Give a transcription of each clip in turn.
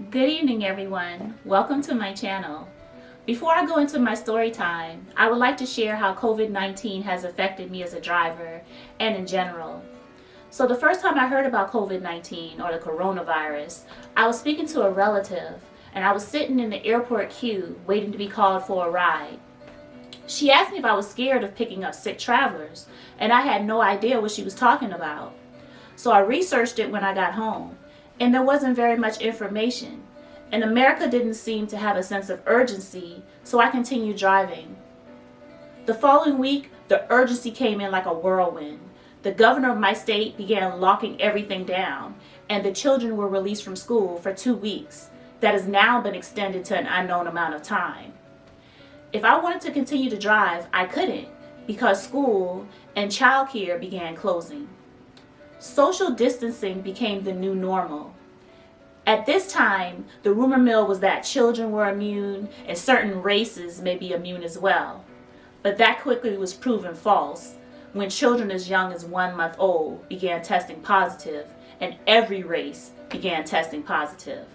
Good evening, everyone. Welcome to my channel. Before I go into my story time, I would like to share how COVID-19 has affected me as a driver and in general. So the first time I heard about COVID-19 or the coronavirus, I was speaking to a relative and I was sitting in the airport queue waiting to be called for a ride. She asked me if I was scared of picking up sick travelers, and I had no idea what she was talking about. So I researched it when I got home, and there wasn't very much information. And America didn't seem to have a sense of urgency, so I continued driving. The following week, the urgency came in like a whirlwind. The governor of my state began locking everything down, and the children were released from school for 2 weeks. That has now been extended to an unknown amount of time. If I wanted to continue to drive, I couldn't, because school and childcare began closing. Social distancing became the new normal. At this time, the rumor mill was that children were immune and certain races may be immune as well. But that quickly was proven false when children as young as 1 month old began testing positive, and every race began testing positive.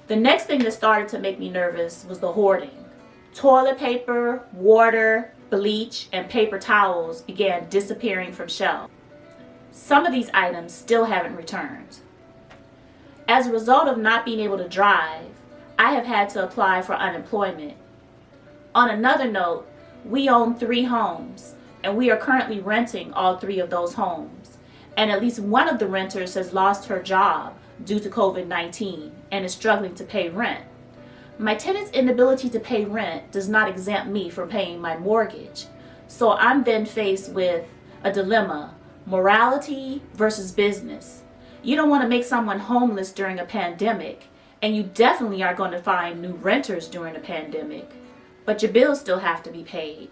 The next thing that started to make me nervous was the hoarding. Toilet paper, water, bleach, and paper towels began disappearing from shelves. Some of these items still haven't returned. As a result of not being able to drive, I have had to apply for unemployment. On another note, we own 3 homes, and we are currently renting all 3 of those homes. And at least one of the renters has lost her job due to COVID-19 and is struggling to pay rent. My tenant's inability to pay rent does not exempt me from paying my mortgage. So I'm then faced with a dilemma: morality versus business. You don't want to make someone homeless during a pandemic, and you definitely are going to find new renters during a pandemic, but your bills still have to be paid.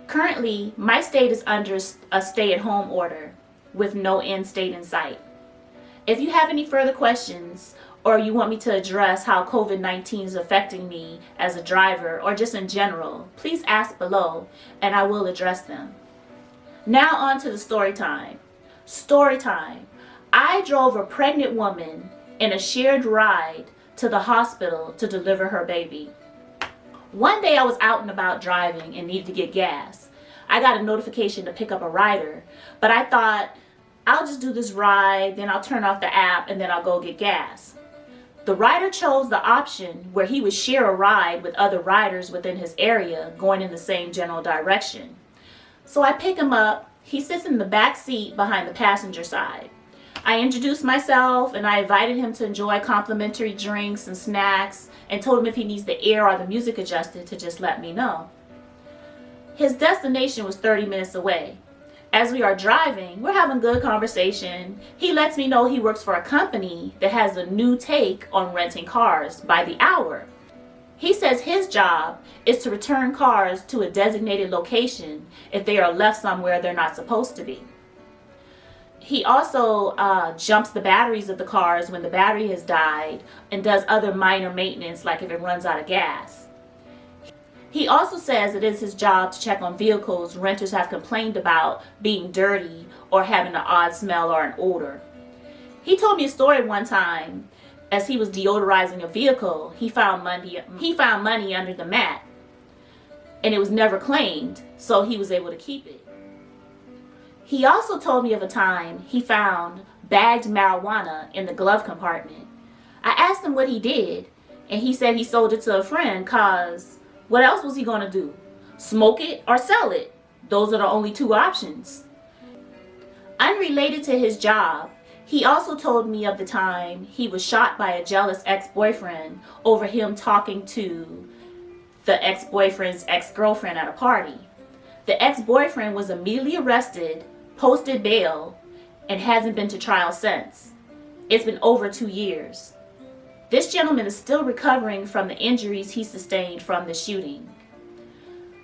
Currently, my state is under a stay-at-home order with no end state in sight. If you have any further questions, or you want me to address how COVID-19 is affecting me as a driver or just in general, please ask below and I will address them. Now on to the story time. Story time. I drove a pregnant woman in a shared ride to the hospital to deliver her baby. One day I was out and about driving and needed to get gas. I got a notification to pick up a rider, but I thought, I'll just do this ride, then I'll turn off the app, and then I'll go get gas. The rider chose the option where he would share a ride with other riders within his area going in the same general direction. So I pick him up. He sits in the back seat behind the passenger side. I introduced myself and I invited him to enjoy complimentary drinks and snacks and told him if he needs the air or the music adjusted to just let me know. His destination was 30 minutes away. As we are driving, we're having good conversation. He lets me know he works for a company that has a new take on renting cars by the hour. He says his job is to return cars to a designated location if they are left somewhere they're not supposed to be. He also jumps the batteries of the cars when the battery has died and does other minor maintenance, like if it runs out of gas. He also says it is his job to check on vehicles renters have complained about being dirty or having an odd smell or an odor. He told me a story one time. As he was deodorizing a vehicle, he found money under the mat, and it was never claimed, so he was able to keep it. He also told me of a time he found bagged marijuana in the glove compartment. I asked him what he did, and he said he sold it to a friend cause what else was he going to do? Smoke it or sell it? Those are the only 2 options. Unrelated to his job, he also told me of the time he was shot by a jealous ex-boyfriend over him talking to the ex-boyfriend's ex-girlfriend at a party. The ex-boyfriend was immediately arrested, posted bail, and hasn't been to trial since. It's been over 2 years. This gentleman is still recovering from the injuries he sustained from the shooting.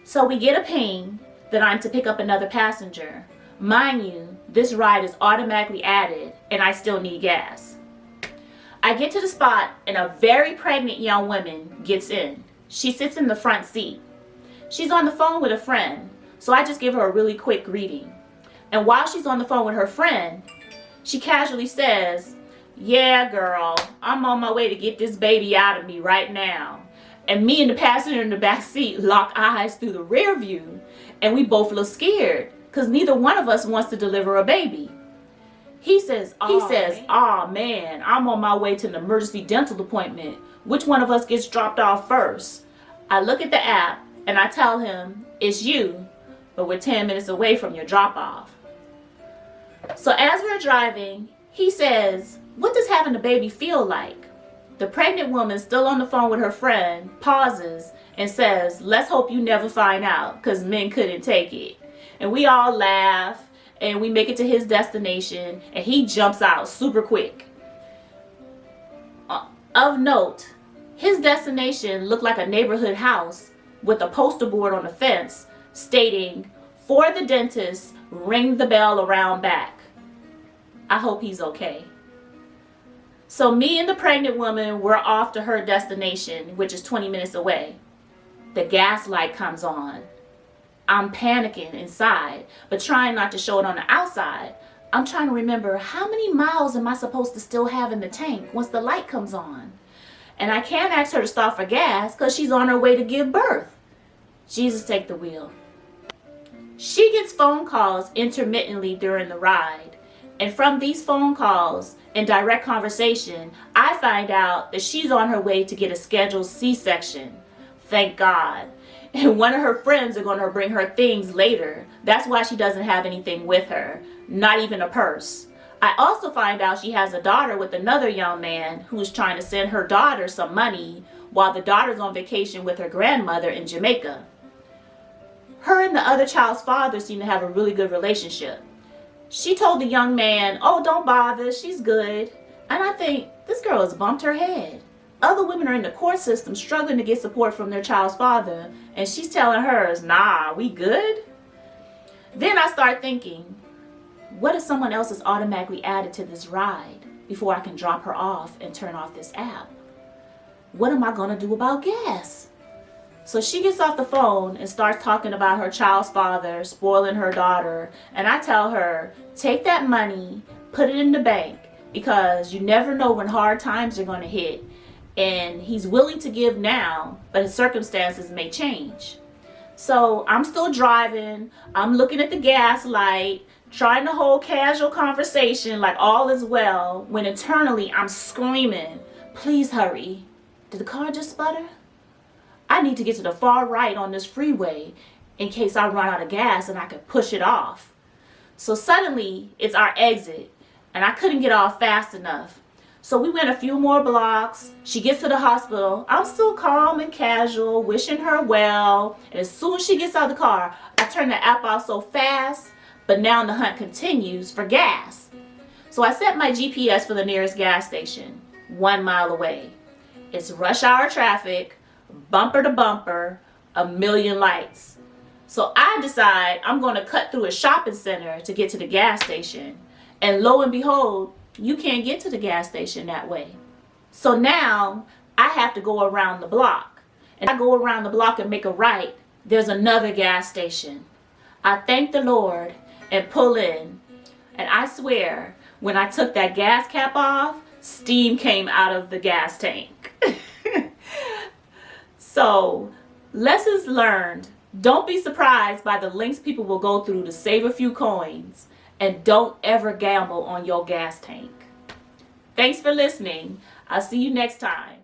So we get a ping that I'm to pick up another passenger. Mind you, this ride is automatically added and I still need gas. I get to the spot and a very pregnant young woman gets in. She sits in the front seat. She's on the phone with a friend, so I just give her a really quick greeting. And while she's on the phone with her friend, she casually says, Yeah, girl, I'm on my way to get this baby out of me right now. And me and the passenger in the back seat lock eyes through the rear view, and we both look scared because neither one of us wants to deliver a baby. He says, "Aw, man, I'm on my way to an emergency dental appointment. Which one of us gets dropped off first?" I look at the app and I tell him, "It's you, but we're 10 minutes away from your drop off." So as we're driving, he says, "What does having a baby feel like?" The pregnant woman, still on the phone with her friend, pauses and says, "Let's hope you never find out, because men couldn't take it." And we all laugh, and we make it to his destination, and he jumps out super quick. Of note, his destination looked like a neighborhood house with a poster board on the fence stating, "For the dentist, ring the bell around back." I hope he's okay. So me and the pregnant woman were off to her destination, which is 20 minutes away. The gas light comes on. I'm panicking inside, but trying not to show it on the outside. I'm trying to remember, how many miles am I supposed to still have in the tank once the light comes on? And I can't ask her to stop for gas because she's on her way to give birth. Jesus, take the wheel. She gets phone calls intermittently during the ride. And from these phone calls and direct conversation, I find out that she's on her way to get a scheduled C-section. Thank God. And one of her friends are going to bring her things later. That's why she doesn't have anything with her, not even a purse. I also find out she has a daughter with another young man who's trying to send her daughter some money while the daughter's on vacation with her grandmother in Jamaica. Her and the other child's father seem to have a really good relationship. She told the young man, "Oh, don't bother, she's good." And I think, this girl has bumped her head. Other women are in the court system struggling to get support from their child's father, and she's telling hers, "Nah, we good?" Then I start thinking, what if someone else is automatically added to this ride before I can drop her off and turn off this app? What am I going to do about gas? So she gets off the phone and starts talking about her child's father spoiling her daughter, and I tell her, take that money, put it in the bank, because you never know when hard times are going to hit, and he's willing to give now, but his circumstances may change. So I'm still driving, I'm looking at the gas light, trying to hold casual conversation like all is well, when internally I'm screaming, "Please hurry. Did the car just sputter? I need to get to the far right on this freeway in case I run out of gas and I can push it off." So suddenly it's our exit, and I couldn't get off fast enough. So we went a few more blocks. She gets to the hospital. I'm still calm and casual, wishing her well. And as soon as she gets out of the car, I turn the app off so fast, but now the hunt continues for gas. So I set my GPS for the nearest gas station, 1 mile away. It's rush hour traffic, bumper to bumper, a million lights. So I decide I'm going to cut through a shopping center to get to the gas station. And lo and behold, you can't get to the gas station that way. So now I have to go around the block. And I go around the block and make a right. There's another gas station. I thank the Lord and pull in. And I swear, when I took that gas cap off, steam came out of the gas tank. So, lessons learned. Don't be surprised by the lengths people will go through to save a few coins. And don't ever gamble on your gas tank. Thanks for listening. I'll see you next time.